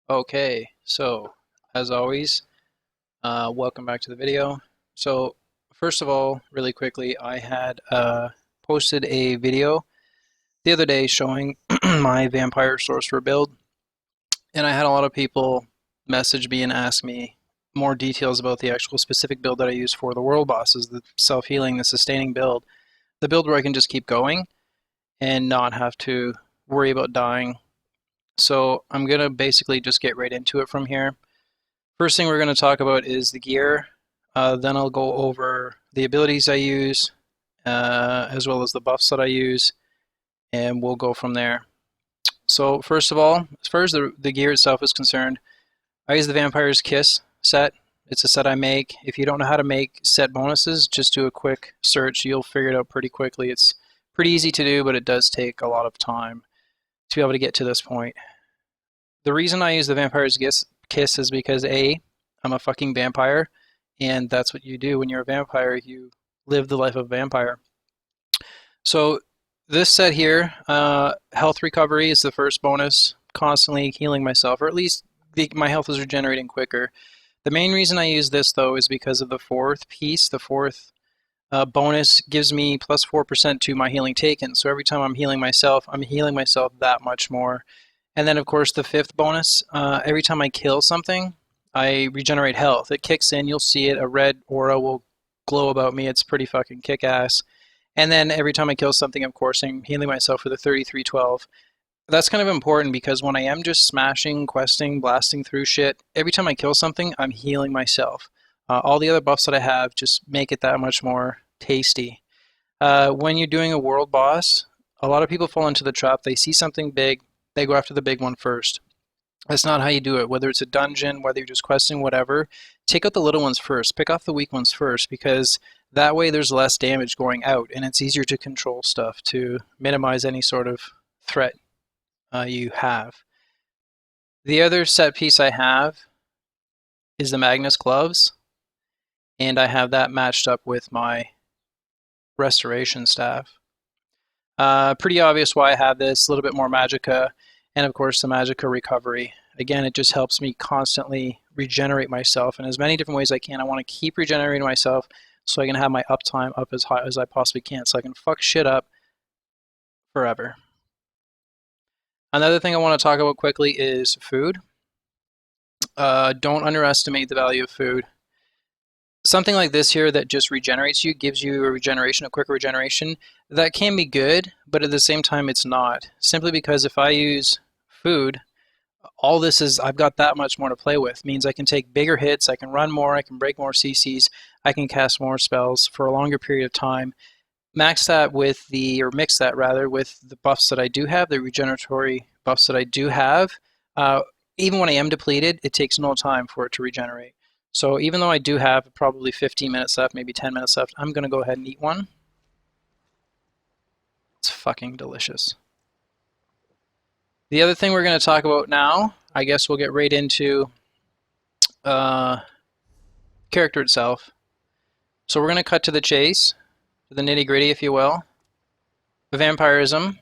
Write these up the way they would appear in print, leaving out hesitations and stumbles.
Okay, so as always, welcome back to the video. So first of all, really quickly, I had posted a video the other day showing my vampire sorcerer build, and I had a lot of people message me and ask me more details about the actual specific build that I use for the world bosses, the self-healing, the sustaining build, the build where I can just keep going and not have to worry about dying. So I'm gonna basically just get right into it from here. First thing we're going to talk about is the gear. Then I'll go over the abilities I use, as well as the buffs that I use, and we'll go from there. So first of all, as far as the gear itself is concerned, I use the Vampire's Kiss set. It's a set I make. If you don't know how to make set bonuses, just do a quick search. You'll figure it out pretty quickly. It's pretty easy to do, but it does take a lot of time to be able to get to this point. The reason I use the Vampire's Kiss is because A, I'm a fucking vampire, and that's what you do when you're a vampire. You live the life of a vampire. So this set here, health recovery is the first bonus, constantly healing myself, or at least my health is regenerating quicker. The main reason I use this, though, is because of the fourth piece. The fourth bonus gives me plus 4% to my healing taken. So every time I'm healing myself that much more. And then, of course, the fifth bonus, every time I kill something, I regenerate health. It kicks in, you'll see it, a red aura will glow about me. It's pretty fucking kick-ass. And then every time I kill something, of course, I'm healing myself with a 3312. That's kind of important because when I am just smashing, questing, blasting through shit, every time I kill something, I'm healing myself. All the other buffs that I have just make it that much more tasty. When you're doing a world boss, a lot of people fall into the trap. They see something big, they go after the big one first. That's not how you do it. Whether it's a dungeon, whether you're just questing, whatever, take out the little ones first. Pick off the weak ones first because that way there's less damage going out and it's easier to control stuff to minimize any sort of threat you have. The other set piece I have is the Magnus gloves, and I have that matched up with my restoration staff. Pretty obvious why I have this, a little bit more magicka, and of course the magicka recovery. Again, it just helps me constantly regenerate myself in as many different ways I can. I want to keep regenerating myself so I can have my uptime up as high as I possibly can, so I can fuck shit up forever. Another thing I want to talk about quickly is food. Don't underestimate the value of food. Something like this here that just regenerates you, gives you a regeneration, a quicker regeneration, that can be good, but at the same time it's not. Simply because if I use food, all this is, I've got that much more to play with. It means I can take bigger hits, I can run more, I can break more CCs, I can cast more spells for a longer period of time. Max that with the, or mix that rather, with the buffs that I do have, the regeneratory buffs that I do have. Even when I am depleted, it takes no time for it to regenerate. So even though I do have probably 15 minutes left, maybe 10 minutes left, I'm going to go ahead and eat one. It's fucking delicious. The other thing we're going to talk about now, I guess we'll get right into character itself. So we're going to cut to the chase, to the nitty-gritty, if you will. Vampirism.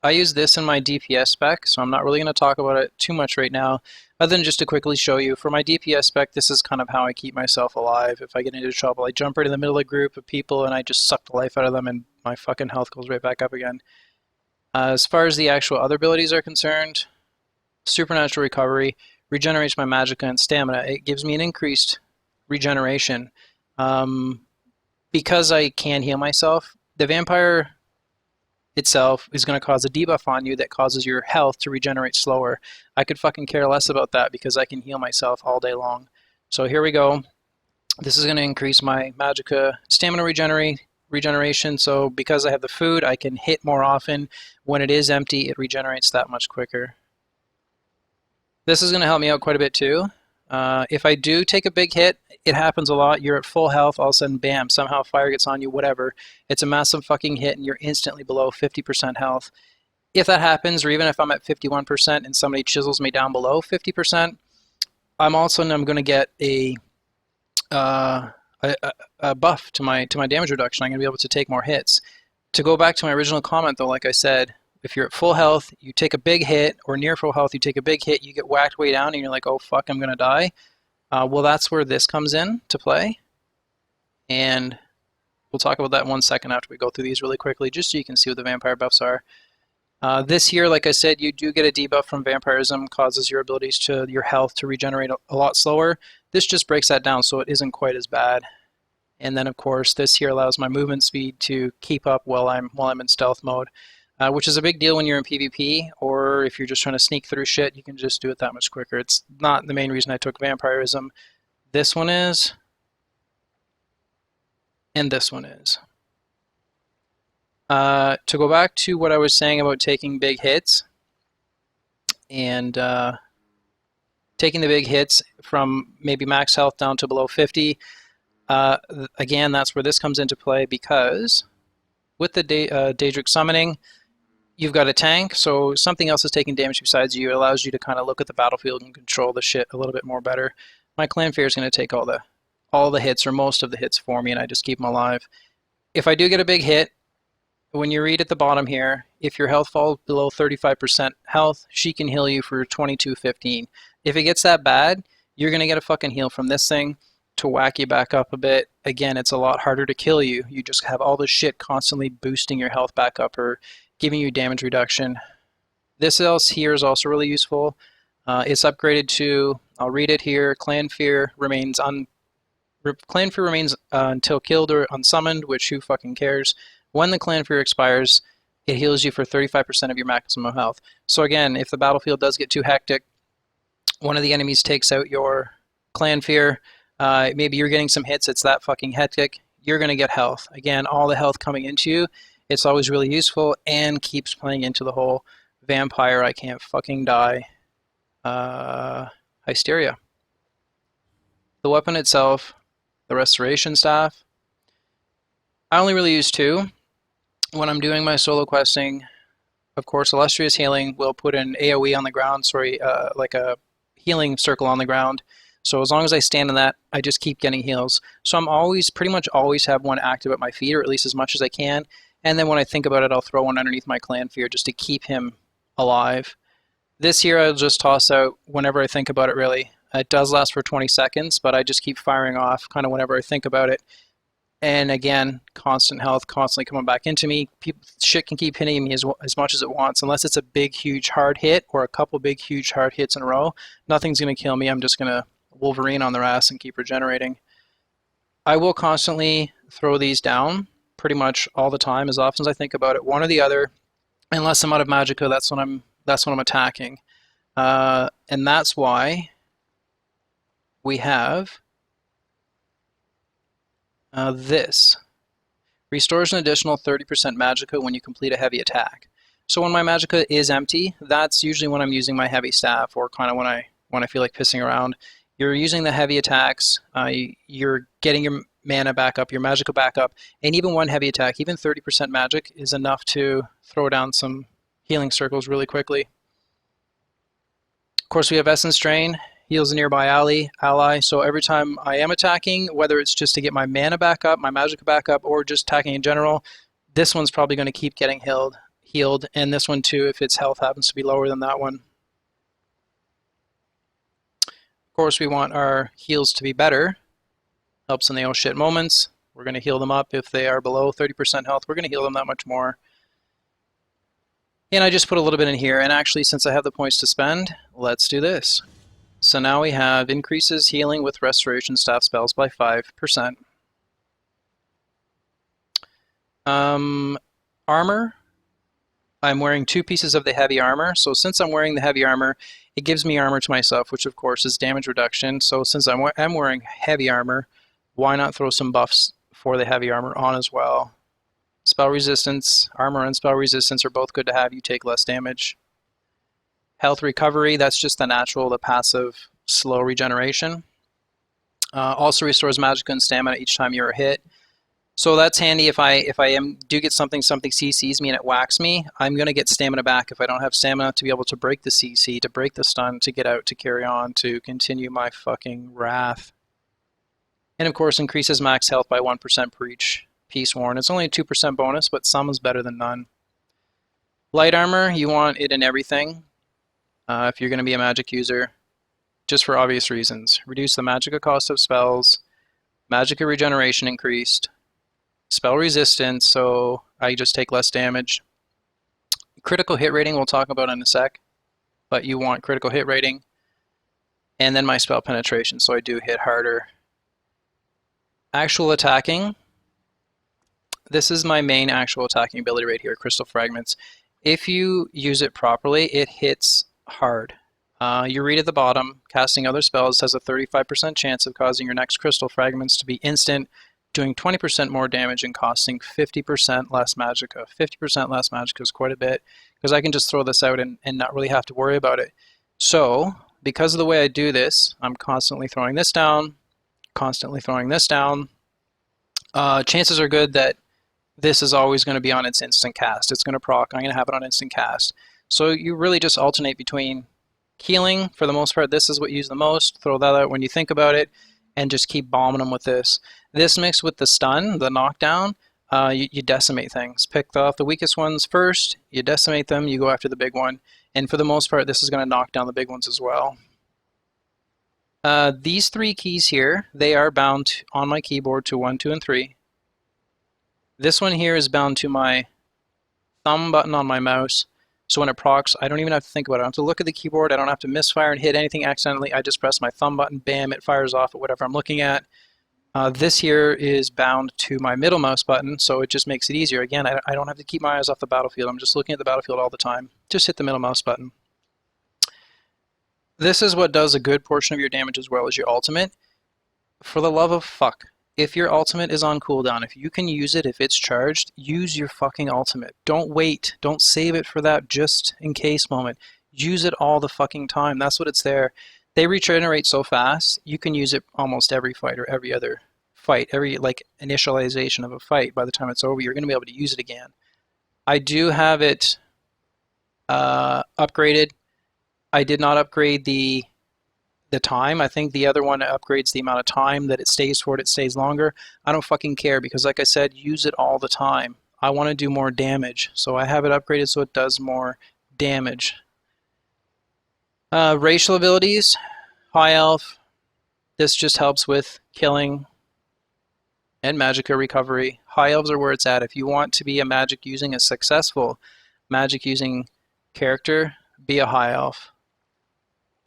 I use this in my DPS spec, so I'm not really going to talk about it too much right now, other than just to quickly show you. For my DPS spec, this is kind of how I keep myself alive. If I get into trouble, I jump right in the middle of a group of people and I just suck the life out of them and my fucking health goes right back up again. As far as the actual other abilities are concerned, Supernatural Recovery regenerates my magicka and stamina. It gives me an increased regeneration. Because I can heal myself, the vampire itself is going to cause a debuff on you that causes your health to regenerate slower. I could fucking care less about that because I can heal myself all day long. So here we go. This is going to increase my magicka stamina regeneration. So because I have the food, I can hit more often. When it is empty, it regenerates that much quicker. This is going to help me out quite a bit too. If I do take a big hit, it happens a lot. You're at full health, all of a sudden, bam, somehow fire gets on you, whatever. It's a massive fucking hit and you're instantly below 50% health. If that happens, or even if I'm at 51% and somebody chisels me down below 50%, I'm going to get a buff to my damage reduction. I'm going to be able to take more hits. To go back to my original comment though, like I said, if you're at full health, you take a big hit, or near full health, you take a big hit, you get whacked way down, and you're like, oh fuck, I'm gonna die. Well, that's where this comes in to play, and we'll talk about that in 1 second after we go through these really quickly, just so you can see what the vampire buffs are. This here, like I said, you do get a debuff from vampirism, causes your abilities to your health to regenerate a lot slower. This just breaks that down, so it isn't quite as bad. And then, of course, this here allows my movement speed to keep up while I'm in stealth mode, which is a big deal when you're in PvP, or if you're just trying to sneak through shit, you can just do it that much quicker. It's not the main reason I took vampirism. This one is, and this one is. To go back to what I was saying about taking big hits and taking the big hits from maybe max health down to below 50, again, that's where this comes into play, because with the Daedric summoning, you've got a tank, so something else is taking damage besides you. It allows you to kind of look at the battlefield and control the shit a little bit more better. My Clannfear is going to take all the hits, or most of the hits for me, and I just keep them alive. If I do get a big hit, when you read at the bottom here, if your health falls below 35% health, she can heal you for 22:15. If it gets that bad, you're going to get a fucking heal from this thing to whack you back up a bit. Again, it's a lot harder to kill you. You just have all this shit constantly boosting your health back up or giving you damage reduction. This else here is also really useful. It's upgraded to, I'll read it here, Clannfear remains until killed or unsummoned, which who fucking cares. When the Clannfear expires, it heals you for 35% of your maximum health. So again, if the battlefield does get too hectic, one of the enemies takes out your Clannfear, maybe you're getting some hits, it's that fucking hectic, you're going to get health. Again, all the health coming into you, it's always really useful, and keeps playing into the whole vampire, I can't fucking die, hysteria. The weapon itself, the restoration staff, I only really use two. When I'm doing my solo questing, of course, Illustrious Healing will put an AoE on the ground, like a healing circle on the ground. So as long as I stand in that, I just keep getting heals. So I'm pretty much always have one active at my feet, or at least as much as I can. And then when I think about it, I'll throw one underneath my Clannfear just to keep him alive. This here I'll just toss out whenever I think about it, really. It does last for 20 seconds, but I just keep firing off kind of whenever I think about it. And again, constant health, constantly coming back into me. Shit can keep hitting me as much as it wants. Unless it's a big, huge, hard hit, or a couple big, huge, hard hits in a row, nothing's going to kill me. I'm just going to Wolverine on their ass and keep regenerating. I will constantly throw these down pretty much all the time, as often as I think about it, one or the other. Unless I'm out of Magicka, that's when I'm attacking. And that's why we have this. Restores an additional 30% Magicka when you complete a heavy attack. So when my Magicka is empty, that's usually when I'm using my heavy staff, or kind of when I feel like pissing around. You're using the heavy attacks, you're getting your mana back up, your Magicka back up, and even one heavy attack, even 30% magic, is enough to throw down some healing circles really quickly. Of course, we have Essence Drain. Heals a nearby ally, so every time I am attacking, whether it's just to get my mana back up, my Magicka back up, or just attacking in general, this one's probably going to keep getting healed, and this one too if its health happens to be lower than that one. Of course, we want our heals to be better. Helps in the oh shit moments. We're going to heal them up. If they are below 30% health, we're going to heal them that much more. And I just put a little bit in here, and actually, since I have the points to spend, let's do this. So now we have increases healing with restoration staff spells by 5%. Armor. I'm wearing 2 pieces of the heavy armor. So since I'm wearing the heavy armor, it gives me armor to myself, which of course is damage reduction. So since I'm wearing heavy armor, why not throw some buffs for the heavy armor on as well? Spell resistance, armor and spell resistance are both good to have. You take less damage. Health recovery, that's just the natural, the passive, slow regeneration. Also restores Magicka and stamina each time you're hit. So that's handy if I do get something CCs me and it whacks me, I'm going to get stamina back if I don't have stamina to be able to break the CC, to break the stun, to get out, to carry on, to continue my fucking wrath. And of course increases max health by 1% per each piece worn. It's only a 2% bonus, but some is better than none. Light armor, you want it in everything if you're going to be a magic user, just for obvious reasons. Reduce the magicka cost of spells, magicka regeneration increased, spell resistance, so I just take less damage. Critical hit rating we'll talk about in a sec, but you want critical hit rating. And then my spell penetration, so I do hit harder. Actual attacking. This is my main actual attacking ability right here, Crystal Fragments. If you use it properly, it hits hard. You read at the bottom, casting other spells has a 35% chance of causing your next Crystal Fragments to be instant, doing 20% more damage and costing 50% less magicka. 50% less magicka is quite a bit, because I can just throw this out and not really have to worry about it. So, because of the way I do this, I'm constantly throwing this down, constantly throwing this down. Chances are good that this is always going to be on its instant cast. It's going to proc, I'm going to have it on instant cast. So you really just alternate between healing, for the most part, this is what you use the most, throw that out when you think about it, and just keep bombing them with this. This mixed with the stun, the knockdown, you decimate things. Pick off the weakest ones first, you decimate them, you go after the big one, and for the most part, this is going to knock down the big ones as well. These three keys here, they are bound on my keyboard to 1, 2, and 3. This one here is bound to my thumb button on my mouse, so when it procs, I don't even have to think about it. I don't have to look at the keyboard, I don't have to misfire and hit anything accidentally, I just press my thumb button, bam, it fires off at whatever I'm looking at. This here is bound to my middle mouse button, so it just makes it easier. Again, I don't have to keep my eyes off the battlefield, I'm just looking at the battlefield all the time. Just hit the middle mouse button. This is what does a good portion of your damage as well as your ultimate. For the love of fuck, if your ultimate is on cooldown, if you can use it, if it's charged, use your fucking ultimate. Don't wait. Don't save it for that just in case moment. Use it all the fucking time. That's what it's there. They regenerate so fast, you can use it almost every fight or every other fight. Every like initialization of a fight, by the time it's over, you're going to be able to use it again. I do have it upgraded. I did not upgrade the time. I think the other one upgrades the amount of time that it stays for it. It stays longer. I don't fucking care because, like I said, use it all the time. I want to do more damage, so I have it upgraded so it does more damage. Racial abilities, High Elf. This just helps with killing and magicka recovery. High Elves are where it's at. If you want to be a successful magic using character, be a High Elf.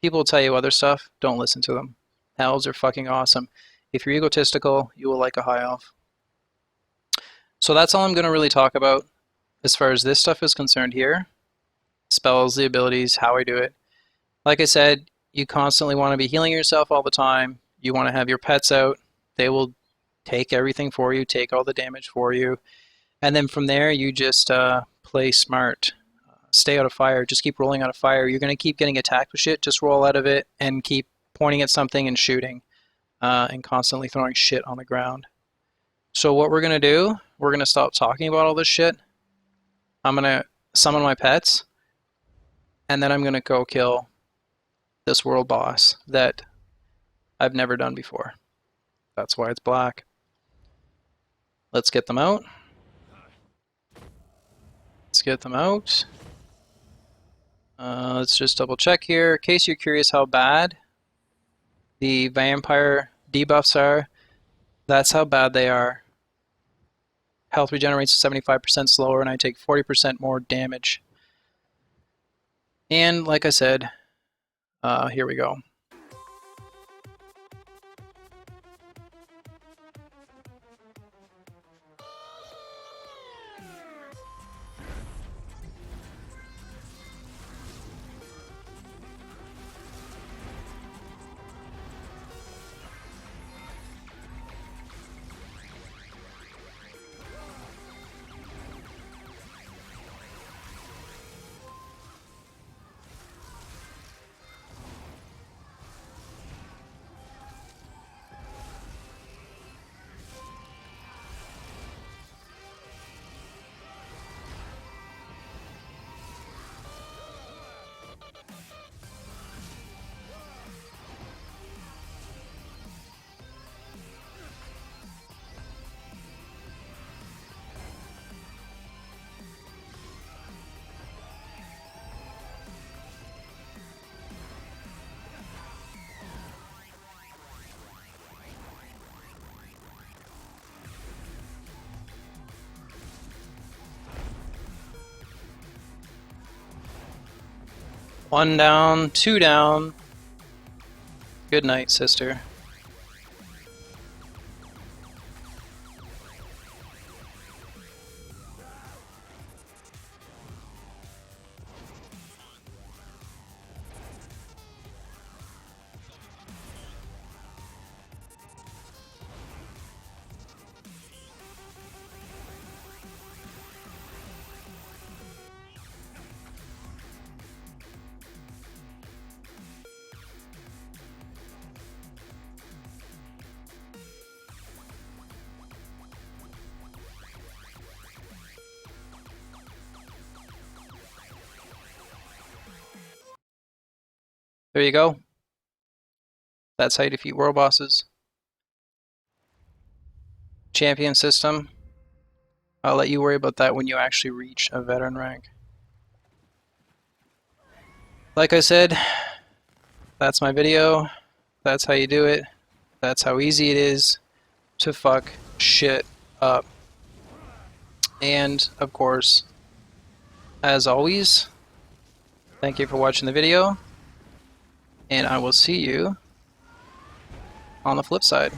People will tell you other stuff, don't listen to them. Elves are fucking awesome. If you're egotistical, you will like a High Elf. So that's all I'm going to really talk about as far as this stuff is concerned here. Spells, the abilities, how I do it. Like I said, you constantly want to be healing yourself all the time. You want to have your pets out. They will take everything for you, take all the damage for you. And then from there, you just play smart. Stay out of fire. Just keep rolling out of fire. You're going to keep getting attacked with shit. Just roll out of it and keep pointing at something and shooting and constantly throwing shit on the ground. So what we're going to do, we're going to stop talking about all this shit. I'm going to summon my pets and then I'm going to go kill this world boss that I've never done before. That's why it's black. Let's get them out. Let's get them out. Let's just double check here. In case you're curious how bad the vampire debuffs are, that's how bad they are. Health regenerates 75% slower and I take 40% more damage. And like I said, here we go. 1 down, 2 down. Good night, sister. There you go. That's how you defeat world bosses. Champion system. I'll let you worry about that when you actually reach a veteran rank. Like I said, that's my video. That's how you do it. That's how easy it is to fuck shit up. And, of course, as always, thank you for watching the video, and I will see you on the flip side.